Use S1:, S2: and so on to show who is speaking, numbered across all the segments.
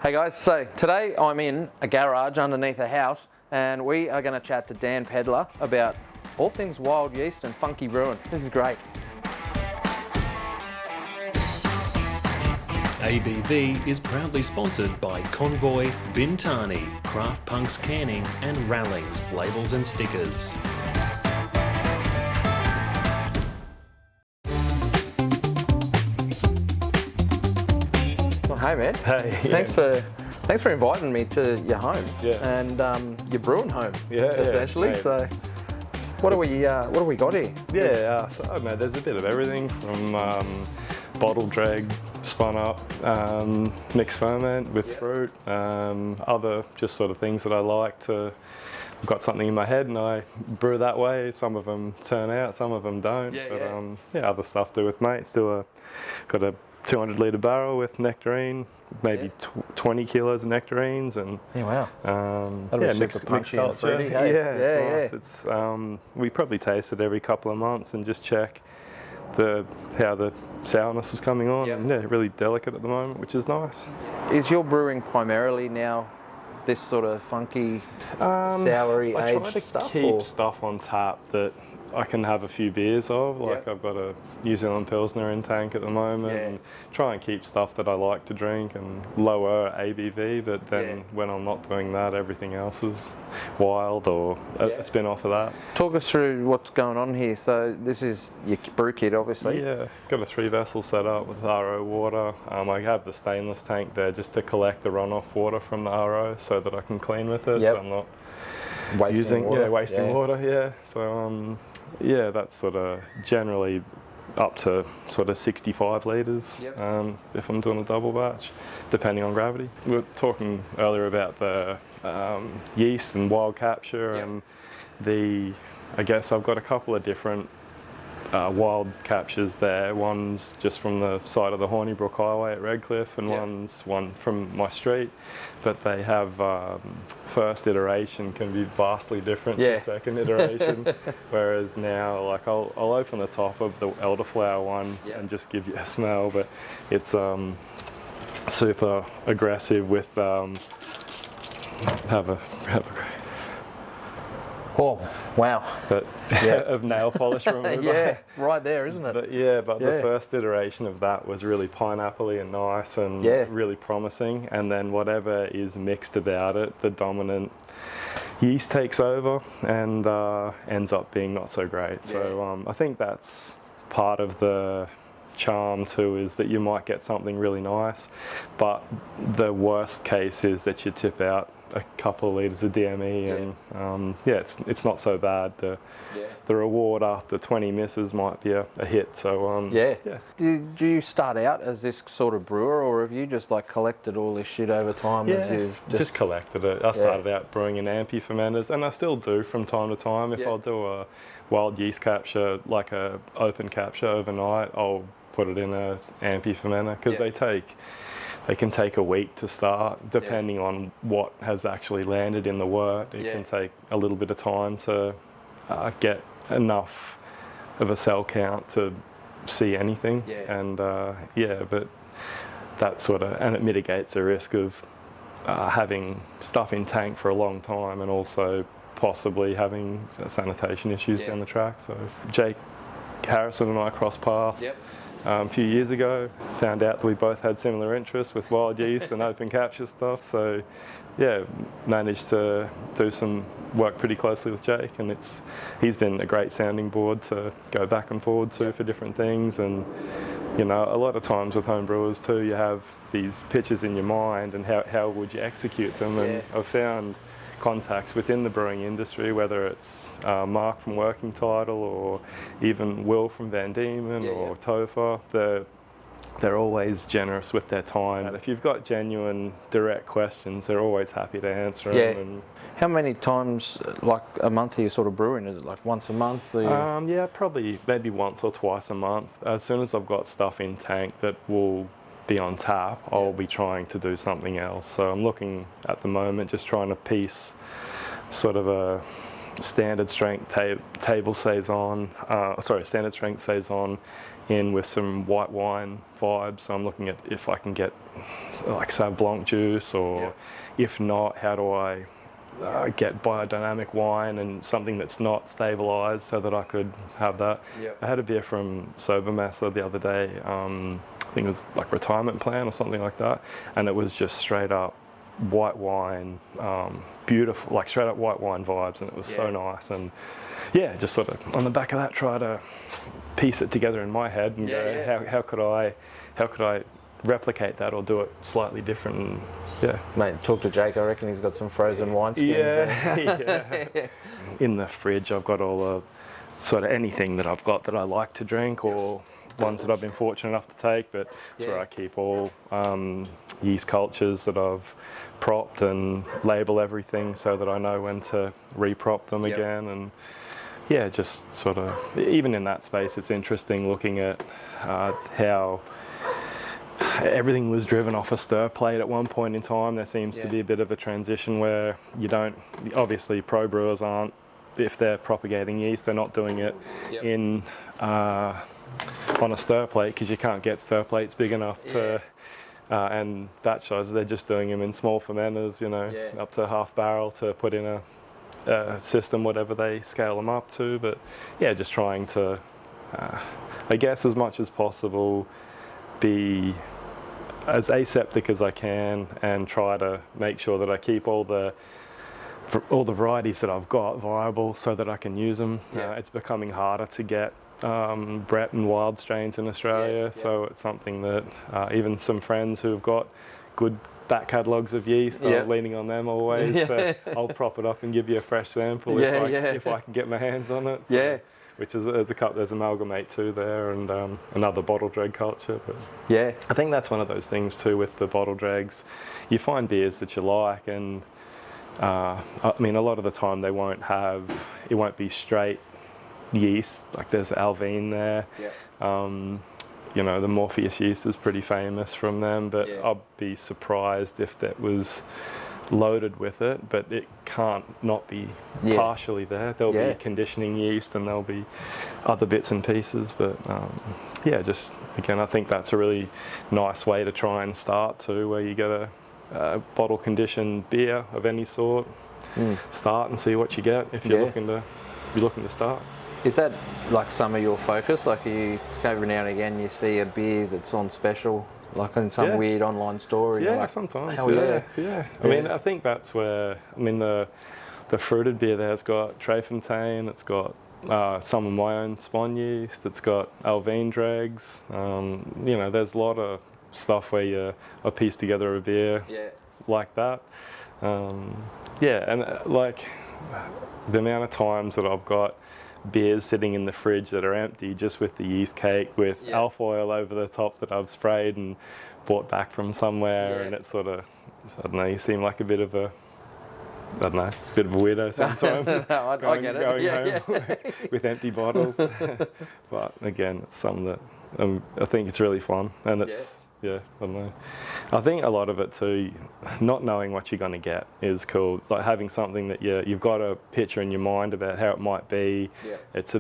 S1: Hey guys, so today I'm in a garage underneath a house and we are going to chat to Dan Pedler about all things wild yeast and funky brewing. This is great.
S2: ABV is proudly sponsored by Convoy, Bintani, Craft Punks Canning and Rallings, labels and stickers.
S1: Well, hey man.
S3: Hey. Yeah.
S1: Thanks for inviting me to your home.
S3: Yeah.
S1: And your brewing home.
S3: Yeah.
S1: Essentially.
S3: Yeah,
S1: so, what do we got here?
S3: Yeah. So I don't know, there's a bit of everything from bottle drag, spun up, mixed ferment with fruit, other just sort of things that I like to. I've got something in my head and I brew that way. Some of them turn out, some of them don't. Other stuff to do with mates. Got a 200 litre barrel with nectarine, maybe 20 kilos of nectarines, and
S1: mixed punchy and fruity. Hey?
S3: It's nice. It's we probably taste it every couple of months and just check how the sourness is coming on.
S1: Yep.
S3: And really delicate at the moment, which is nice.
S1: Is your brewing primarily now this sort of funky, soury aged stuff?
S3: I try to keep stuff on tap that I can have a few beers of. I've got a New Zealand Pilsner in tank at the moment, and try and keep stuff that I like to drink and lower ABV, but then when I'm not doing that, everything else is wild or a spin-off of that.
S1: Talk us through what's going on here. So this is your brew kit, obviously.
S3: Yeah, got a 3-vessel set up with RO water. I have the stainless tank there just to collect the runoff water from the RO so that I can clean with it, so I'm not wasting water. So that's sort of generally up to sort of 65 litres if I'm doing a double batch, depending on gravity. We were talking earlier about the yeast and wild capture, and I guess I've got a couple of different wild captures there. One's just from the side of the Hornybrook Highway at Redcliffe, and one's one from my street, but they have first iteration can be vastly different to second iteration. Whereas now, like I'll open the top of the elderflower one and just give you a smell, but it's super aggressive with have a
S1: Oh, wow.
S3: But of nail polish remover.
S1: Right there, isn't it?
S3: But the first iteration of that was really pineapple-y and nice and really promising. And then whatever is mixed about it, the dominant yeast takes over and ends up being not so great. Yeah. So I think that's part of the charm too, is that you might get something really nice, but the worst case is that you tip out a couple of litres of DME and it's not so bad. The reward after 20 misses might be a hit. So
S1: Did you start out as this sort of brewer, or have you just like collected all this shit over time? As you've
S3: just collected it. I started out brewing in ampy fermenters, and I still do from time to time. If I'll do a wild yeast capture, like a open capture overnight, I'll put it in a ampy fermenter, because they can take a week to start, depending on what has actually landed in the wort. It can take a little bit of time to get enough of a cell count to see anything. But that sort of, and it mitigates the risk of having stuff in tank for a long time, and also possibly having sanitation issues down the track. So Jake Harrison and I crossed paths a few years ago, found out that we both had similar interests with wild yeast and open capture stuff, so managed to do some work pretty closely with Jake, and he's been a great sounding board to go back and forward to for different things. And a lot of times with home brewers too, you have these pitches in your mind and how would you execute them, and I've found contacts within the brewing industry, whether it's Mark from Working Title or even Will from Van Diemen or Topher, they're always generous with their time. And if you've got genuine, direct questions, they're always happy to answer them. And
S1: how many times, like a month, are you sort of brewing? Is it like once a month?
S3: Probably maybe once or twice a month. As soon as I've got stuff in tank that will be on tap, I'll be trying to do something else. So I'm looking at the moment, just trying to piece sort of a standard strength standard strength saison in with some white wine vibes. So I'm looking at if I can get like Sauv Blanc juice, or if not, how do I get biodynamic wine and something that's not stabilized so that I could have that. I had a beer from Sobermaster the other day, I think it was like retirement plan or something like that, and it was just straight up white wine, beautiful, like straight up white wine vibes, and it was so nice. And just sort of on the back of that, try to piece it together in my head and go, how could I replicate that or do it slightly different? And,
S1: Mate, talk to Jake. I reckon he's got some frozen wineskins.
S3: In the fridge, I've got all the sort of anything that I've got that I like to drink, or ones that I've been fortunate enough to take. But it's where I keep all yeast cultures that I've propped and label everything so that I know when to reprop them again. And just sort of, even in that space, it's interesting looking at how everything was driven off a stir plate at one point in time. There seems to be a bit of a transition where you don't, obviously pro brewers aren't, if they're propagating yeast, they're not doing it in on a stir plate, because you can't get stir plates big enough to, and batch sizes, they're just doing them in small fermenters, up to half barrel to put in a system, whatever they scale them up to. But just trying to, I guess as much as possible, be as aseptic as I can and try to make sure that I keep all the varieties that I've got viable so that I can use them. It's becoming harder to get Brett and wild strains in Australia, so it's something that even some friends who've got good back catalogues of yeast, I'm leaning on them always. But I'll prop it up and give you a fresh sample if I can get my hands on it. So. Which is there's amalgamate too there, and another bottle drag culture. But I think that's one of those things too with the bottle drags. You find beers that you like, and I mean a lot of the time it won't be straight yeast. Like there's Alvine there. The Morpheus yeast is pretty famous from them, but I'd be surprised if that was loaded with it, but it can't not be partially there. There'll be conditioning yeast and there'll be other bits and pieces, but just again, I think that's a really nice way to try and start too, where you get a bottle conditioned beer of any sort, start and see what you get if you're looking to start.
S1: Is that like some of your focus? Like every now and again you see a beer that's on special, like in some weird online store? Like,
S3: sometimes. I mean, I think that's where, the fruited beer there's got Trefontaine, it's got some of my own spawn yeast, it's got Alvine dregs. There's a lot of stuff where I piece together a beer like that. And like the amount of times that I've got beers sitting in the fridge that are empty, just with the yeast cake with alpha oil over the top that I've sprayed and bought back from somewhere, and it's sort of, I don't know, you seem like a bit of a weirdo sometimes.
S1: I get it.
S3: Going home with empty bottles. But again, it's something that I think it's really fun, and it's I don't know. I think a lot of it too, not knowing what you're going to get is cool. Like having something that you've got a picture in your mind about how it might be. It's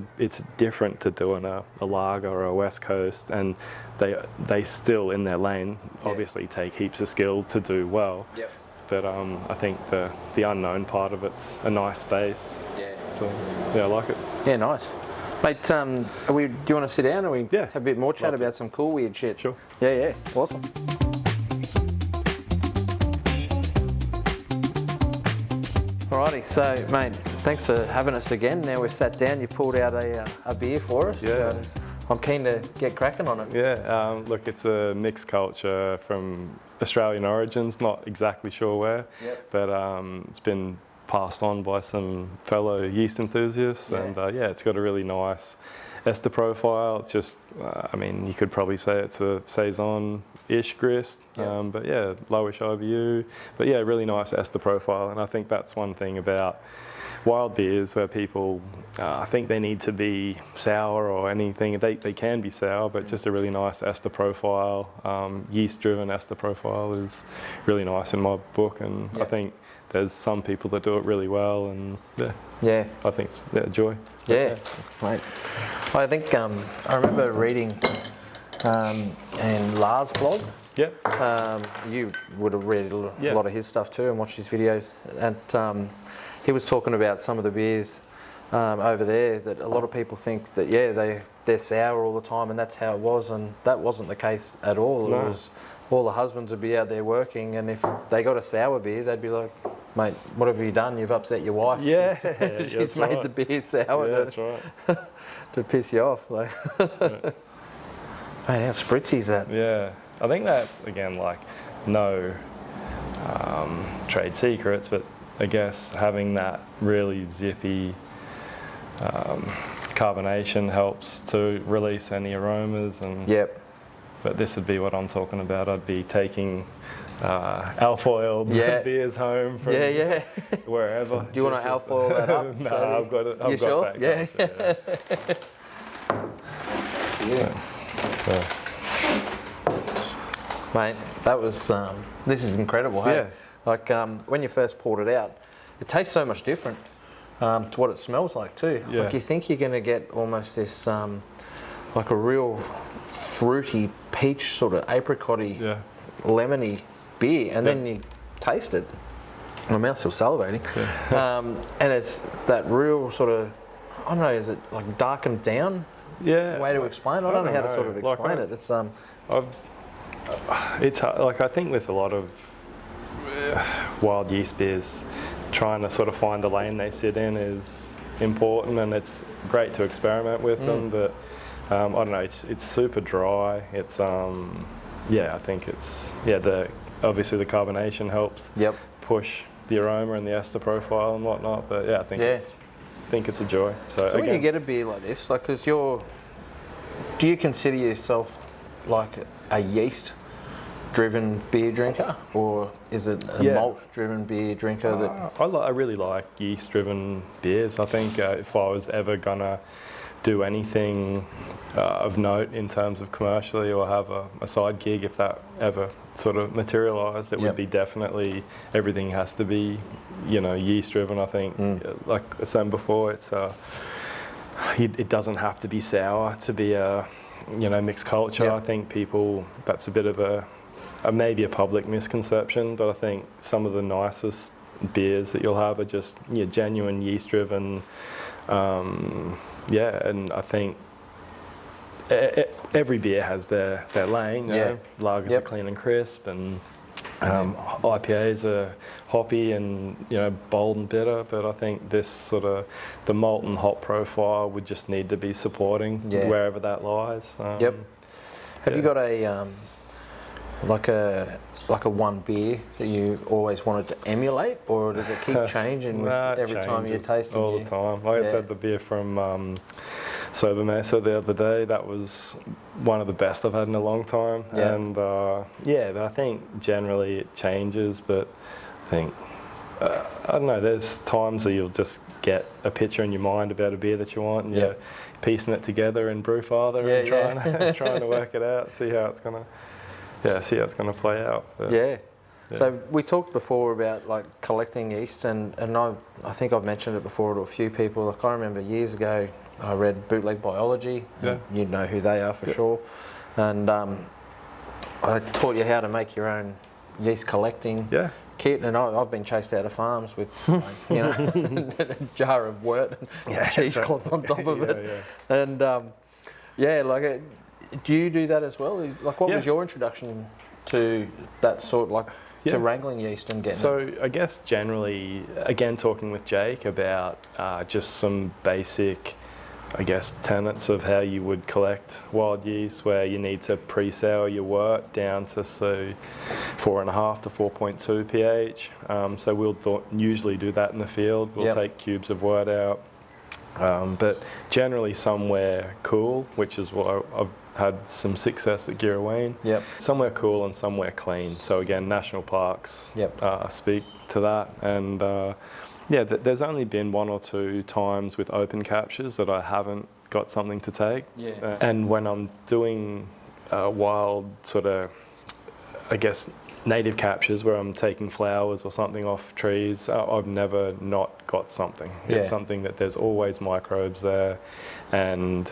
S3: different to doing a lager or a West Coast, and they still in their lane obviously take heaps of skill to do well. But I think the unknown part of it's a nice space. So I like it.
S1: Yeah, nice. Mate, do you want to sit down and we have a bit more chat about some cool weird shit?
S3: Sure.
S1: Yeah, awesome. Alrighty, so mate, thanks for having us again. Now we're sat down, you pulled out a beer for us. So I'm keen to get cracking on it.
S3: Look, it's a mixed culture from Australian origins, not exactly sure where, but it's been passed on by some fellow yeast enthusiasts, and it's got a really nice ester profile. It's just, you could probably say it's a saison-ish grist, but lowish IBU, but really nice ester profile. And I think that's one thing about wild beers where people, I think they need to be sour or anything. They can be sour, but just a really nice ester profile, yeast-driven ester profile is really nice in my book, and I think there's some people that do it really well, and I think it's joy.
S1: Right. I think I remember reading and Lars blog.
S3: Yep.
S1: You would have read a lot of his stuff too and watched his videos. And he was talking about some of the beers over there that a lot of people think that, they're sour all the time and that's how it was. And that wasn't the case at all.
S3: No.
S1: It was all the husbands would be out there working, and if they got a sour beer, they'd be like, mate, what have you done? You've upset your wife.
S3: Yeah.
S1: She's made the beer sour
S3: that's right.
S1: to piss you off. Like,
S3: Yeah.
S1: Mate, how spritzy is that?
S3: Yeah, I think that's, again, like, no trade secrets, but I guess having that really zippy carbonation helps to release any aromas. And
S1: Yep.
S3: But this would be what I'm talking about. I'd be taking alfoiled beers home from wherever.
S1: Do you want to alfoil that up?
S3: No, I've got it. I've got
S1: sure?
S3: back
S1: Yeah. Mate, that was, this is incredible, hey?
S3: Yeah.
S1: Like, when you first poured it out, it tastes so much different to what it smells like too.
S3: Yeah.
S1: Like, you think you're going to get almost this, like a real fruity, peach sort of apricot-y, lemony beer, and then you taste it. My mouth's still salivating. Yeah. And it's that real sort of, I don't know, is it like darkened down?
S3: Yeah.
S1: Way to explain it? I don't know how to sort of explain it.
S3: It's like, I think with a lot of wild yeast beers, trying to sort of find the lane they sit in is important, and it's great to experiment with them, but I don't know, it's super dry. It's I think it's obviously the carbonation helps push the aroma and the ester profile and whatnot, but I think it's a joy. So
S1: again, when you get a beer like this, like, do you consider yourself like a yeast-driven beer drinker, or is it a malt-driven beer drinker?
S3: I really like yeast-driven beers. I think if I was ever gonna do anything of note in terms of commercially, or have a side gig, if that ever sort of materialised, it would be definitely, everything has to be, yeast-driven. I think, like I said before, it's it doesn't have to be sour to be a mixed culture.
S1: Yep.
S3: I think that's a bit of maybe a public misconception, but I think some of the nicest beers that you'll have are just genuine yeast-driven. And I think every beer has their lane. Lagers are clean and crisp, and IPAs are hoppy and bold and bitter. But I think this sort of the malt and hop profile would just need to be supporting wherever that lies.
S1: Have you got a like a one beer that you always wanted to emulate, or does it keep changing with every time you taste it?
S3: All the time. Like I said, the beer from Sober Mesa the other day, that was one of the best I've had in a long time. And but I think generally it changes, but I think I don't know, there's times that you'll just get a picture in your mind about a beer that you want, and you're piecing it together in Brewfather and trying to work it out, see how it's gonna play out. But,
S1: So we talked before about like collecting yeast, and I think I've mentioned it before to a few people. Like, I remember years ago I read Bootleg Biology. You'd know who they are for sure. And I taught you how to make your own yeast collecting kit, and I've been chased out of farms with a jar of wort and cheese cloth on top of it. And do you do that as well? Like, what was your introduction to that sort, like to wrangling yeast and getting it?
S3: I guess generally, again, talking with Jake about just some basic, I guess, tenets of how you would collect wild yeast, where you need to pre-sour your wort down to 4.5 to 4.2 pH. So we'll usually do that in the field. We'll take cubes of wort out, but generally somewhere cool, which is what I've had some success at Girraween. Somewhere cool and somewhere clean. So again, national parks speak to that, and there's only been one or two times with open captures that I haven't got something to take. And when I'm doing wild sort of, I guess, native captures where I'm taking flowers or something off trees, I've never not got something. It's something that there's always microbes there, and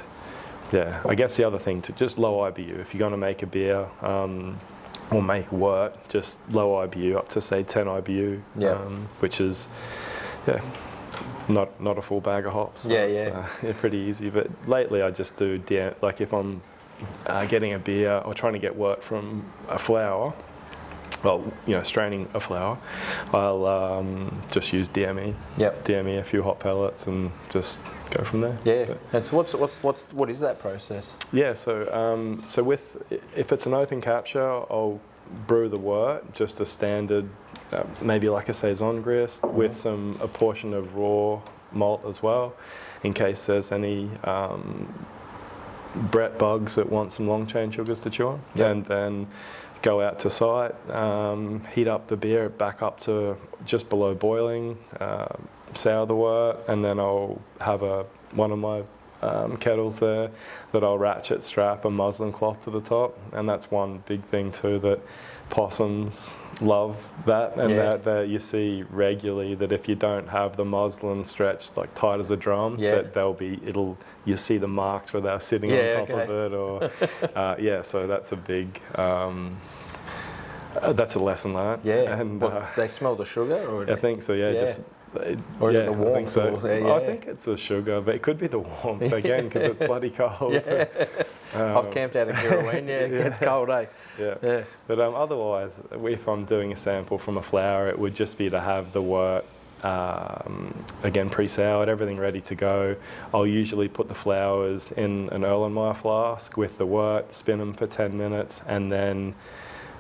S3: Yeah, I guess the other thing to just low IBU. If you're going to make a beer or make wort, just low IBU up to say 10 IBU, which is not a full bag of hops. So it's pretty easy. But lately I just do like if I'm getting a beer or trying to get wort from a flower. Well, straining a flower, I'll just use DME. DME a few hot pellets and just go from there.
S1: Yeah. And so what is that process?
S3: Yeah. So if it's an open capture, I'll brew the wort, just a standard, maybe like a saison grist with a portion of raw malt as well, in case there's any Brett bugs that want some long chain sugars to chew on, and then go out to site, heat up the beer back up to just below boiling, sour the wort, and then I'll have one of my kettles there that I'll ratchet strap a muslin cloth to the top, and that's one big thing too, that possums love that, and that you see regularly, that if you don't have the muslin stretched like tight as a drum, that you see the marks where they're sitting on top of it, or so that's a big that's a lesson learned. And
S1: they smell the sugar, or
S3: I think so. Just
S1: or the warmth.
S3: I think so. I think it's the sugar, but it could be the warmth again because it's bloody cold.
S1: I've camped out in Kirraween. It gets cold, eh?
S3: But otherwise, if I'm doing a sample from a flower, it would just be to have the wort again pre-soured, everything ready to go. I'll usually put the flowers in an Erlenmeyer flask with the wort, spin them for 10 minutes, and then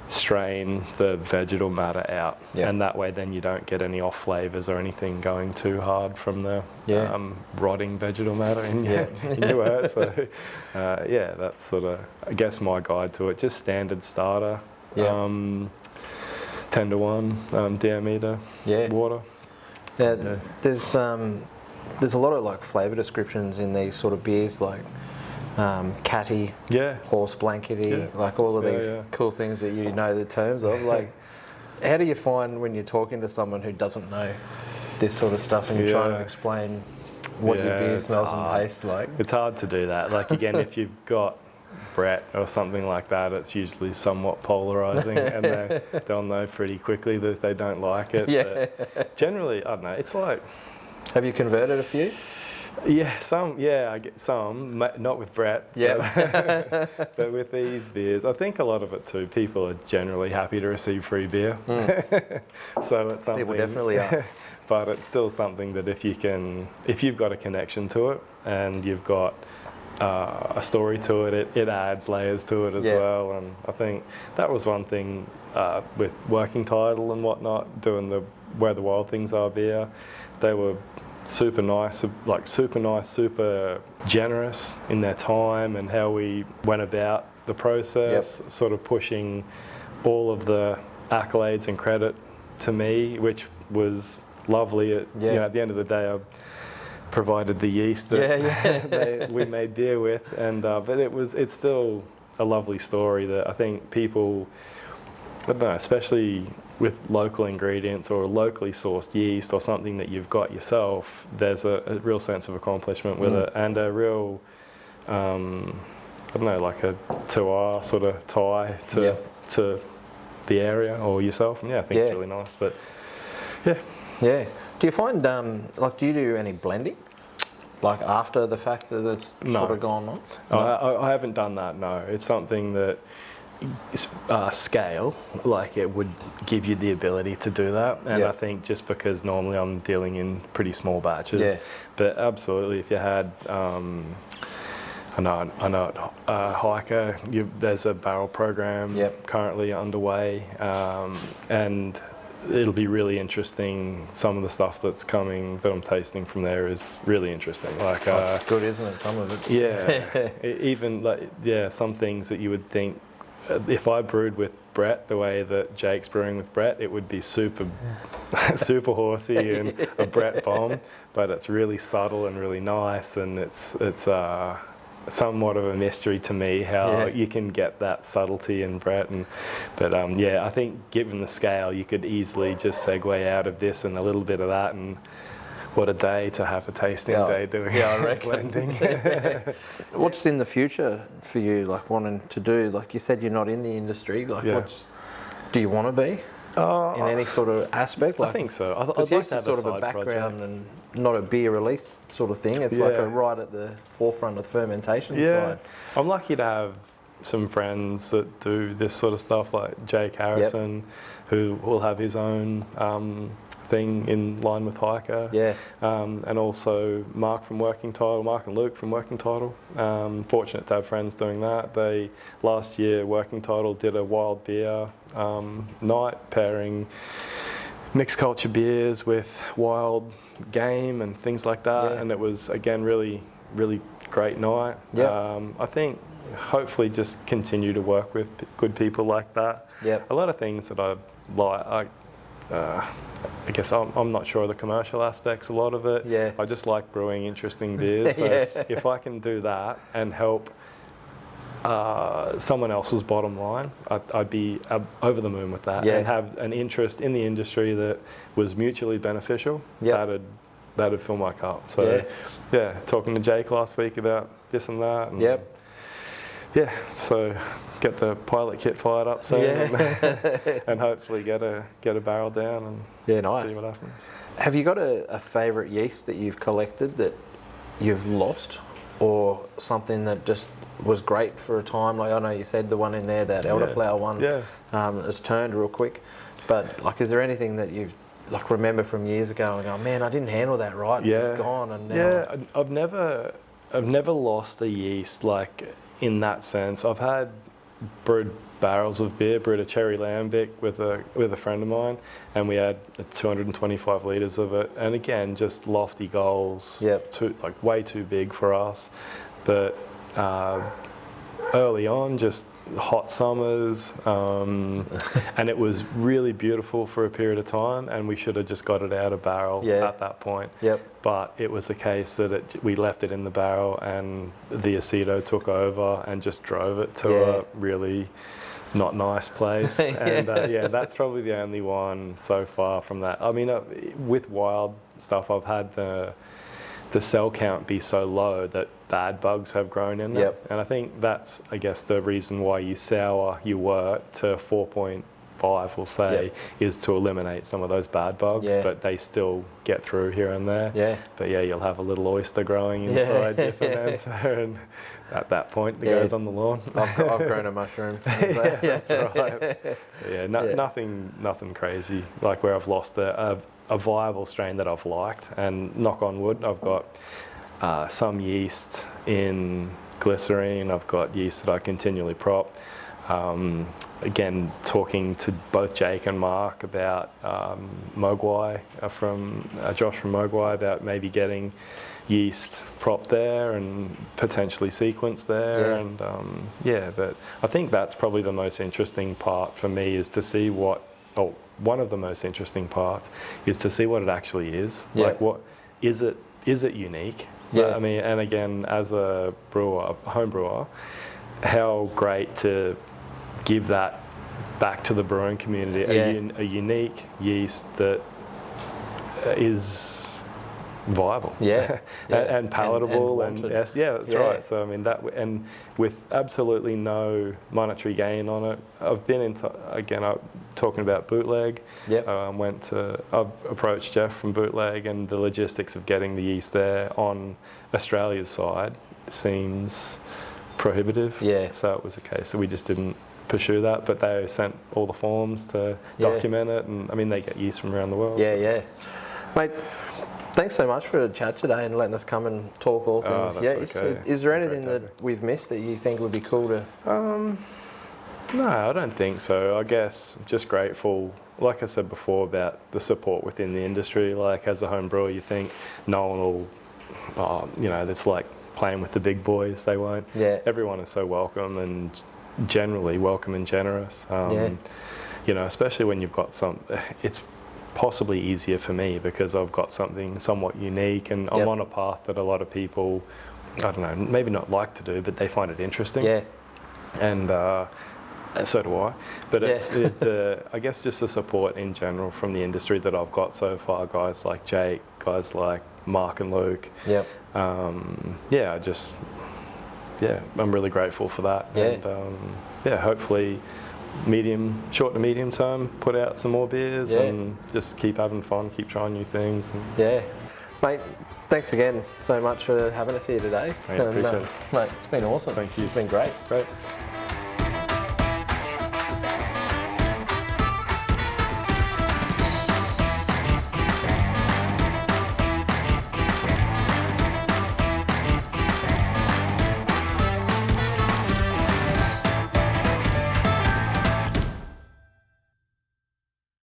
S3: strain the vegetal matter out, and that way then you don't get any off flavors or anything going too hard from the rotting vegetal matter in your wort. So that's sort of, I guess, my guide to it. Just standard starter, 10 to 1 diameter water.
S1: There's a lot of like flavour descriptions in these sort of beers, like catty, horse blankety, like all of these cool things that the terms of. Like, how do you find when you're talking to someone who doesn't know this sort of stuff and you're trying to explain what your beer smells and tastes like?
S3: It's hard to do that. Like, again, if you've got Brett or something like that, it's usually somewhat polarising, and they'll know pretty quickly that they don't like it. But generally, I don't know, it's like...
S1: Have you converted a few?
S3: I get some, not with Brett, but with these beers. I think a lot of it too, people are generally happy to receive free beer. So it's something...
S1: People definitely are.
S3: But it's still something that if you've got a connection to it and you've got a story to it, it adds layers to it as well. And I think that was one thing with Working Title and whatnot, doing the Where the Wild Things Are beer. They were super nice, super generous in their time and how we went about the process, sort of pushing all of the accolades and credit to me, which was lovely. At the end of the day, I provided the yeast that we made beer with, and but it's still a lovely story that I think people, I don't know, especially with local ingredients or locally sourced yeast or something that you've got yourself, there's a real sense of accomplishment with it, and a real, I don't know, like a to-our sort of tie to the area or yourself. And I think it's really nice. But
S1: do you find do you do any blending, like after the fact that it's sort of gone on?
S3: No. I haven't done that. No, it's something that scale, like it would give you the ability to do that, and I think just because normally I'm dealing in pretty small batches, but absolutely if you had I know at Hiker there's a barrel program currently underway, and it'll be really interesting. Some of the stuff that's coming that I'm tasting from there is really interesting. Like
S1: it's good, isn't it? Some of it.
S3: Even some things that you would think, if I brewed with Brett the way that Jake's brewing with Brett, it would be super horsey and a Brett bomb. But it's really subtle and really nice, and it's somewhat of a mystery to me how you can get that subtlety in Brett. But I think given the scale, you could easily just segue out of this and a little bit of that, and what a day to have a tasting day doing
S1: I reckon.
S3: blending.
S1: What's in the future for you, like wanting to do? Like you said, you're not in the industry. Like, do you want to be in any sort of aspect? Like,
S3: I think so. I'd
S1: it's
S3: like to have
S1: sort
S3: a
S1: of a
S3: side
S1: background
S3: project.
S1: and not a beer release sort of thing. It's like right at the forefront of the fermentation side.
S3: I'm lucky to have some friends that do this sort of stuff, like Jake Harrison, who will have his own thing in line with Hiker. And also Mark and Luke from Working Title. Fortunate to have friends doing that. Last year, Working Title did a wild beer night, pairing mixed culture beers with wild game and things like that. And it was, again, really, really great night. I think hopefully just continue to work with good people like that. A lot of things that I like, I guess I'm not sure of the commercial aspects, a lot of it. I just like brewing interesting beers. So if I can do that and help someone else's bottom line, I'd be over the moon with that. And have an interest in the industry that was mutually beneficial, that'd fill my cup. So talking to Jake last week about this and that. And so get the pilot kit fired up soon and hopefully get a barrel down and
S1: nice.
S3: See what happens.
S1: Have you got a favourite yeast that you've collected that you've lost, or something that just was great for a time? Like I know you said the one in there, that elderflower one, has turned real quick. But like, is there anything that you've like remember from years ago and go, man, I didn't handle that right. It's gone. And now
S3: I've never lost a yeast like in that sense. I've had brewed barrels of beer, brewed a cherry lambic with a friend of mine, and we had 225 litres of it. And again, just lofty goals, way too big for us. But early on, just hot summers, and it was really beautiful for a period of time, and we should have just got it out of barrel at that point. But it was a case that we left it in the barrel, and the aceto took over and just drove it to a really not nice place. And that's probably the only one so far from that. I mean, with wild stuff, I've had the cell count be so low that bad bugs have grown in it. And I think that's, I guess, the reason why you sour your wort to 4.5, we'll say, is to eliminate some of those bad bugs, but they still get through here and there. But you'll have a little oyster growing inside your fermenter, and at that point it goes on the lawn.
S1: I've grown a mushroom.
S3: That's right. Nothing crazy, like where I've lost a viable strain that I've liked, and knock on wood, I've got some yeast in glycerine. I've got yeast that I continually prop. Again, talking to both Jake and Mark about Mogwai, from Josh from Mogwai, about maybe getting yeast propped there and potentially sequenced there. And but I think that's probably the most interesting part for me, is to see one of the most interesting parts is to see what it actually is. Like, what is it unique? I mean, and again, as a brewer, a home brewer, how great to give that back to the brewing community, a unique yeast that is viable, and palatable, and that's right. So I mean, that, and with absolutely no monetary gain on it. I've been into, again, I'm talking about bootleg. I've approached Jeff from Bootleg, and the logistics of getting the yeast there on Australia's side seems prohibitive. So it was a case that we just didn't pursue that, but they sent all the forms to document it, and I mean, they get yeast from around the world.
S1: Mate, thanks so much for the chat today and letting us come and talk all things. Is there anything that we've missed that you think would be cool to?
S3: No, I don't think so. I guess I'm just grateful, like I said before, about the support within the industry. Like, as a home brewer, you think no one will, it's like playing with the big boys. They won't. Everyone is so welcome, and generally welcome and generous. Especially when you've got it's possibly easier for me because I've got something somewhat unique, and I'm on a path that a lot of people, I don't know, maybe not like to do, but they find it interesting. And And so do I. But it's I guess just the support in general from the industry that I've got so far, guys like Jake, guys like Mark and Luke.
S1: Yep.
S3: I'm really grateful for that.
S1: Yeah.
S3: And hopefully short to medium term, put out some more beers and just keep having fun, keep trying new things.
S1: Yeah. Mate, thanks again so much for having us here today.
S3: I appreciate it.
S1: Mate, it's been awesome.
S3: Thank you.
S1: It's been great.
S3: Great.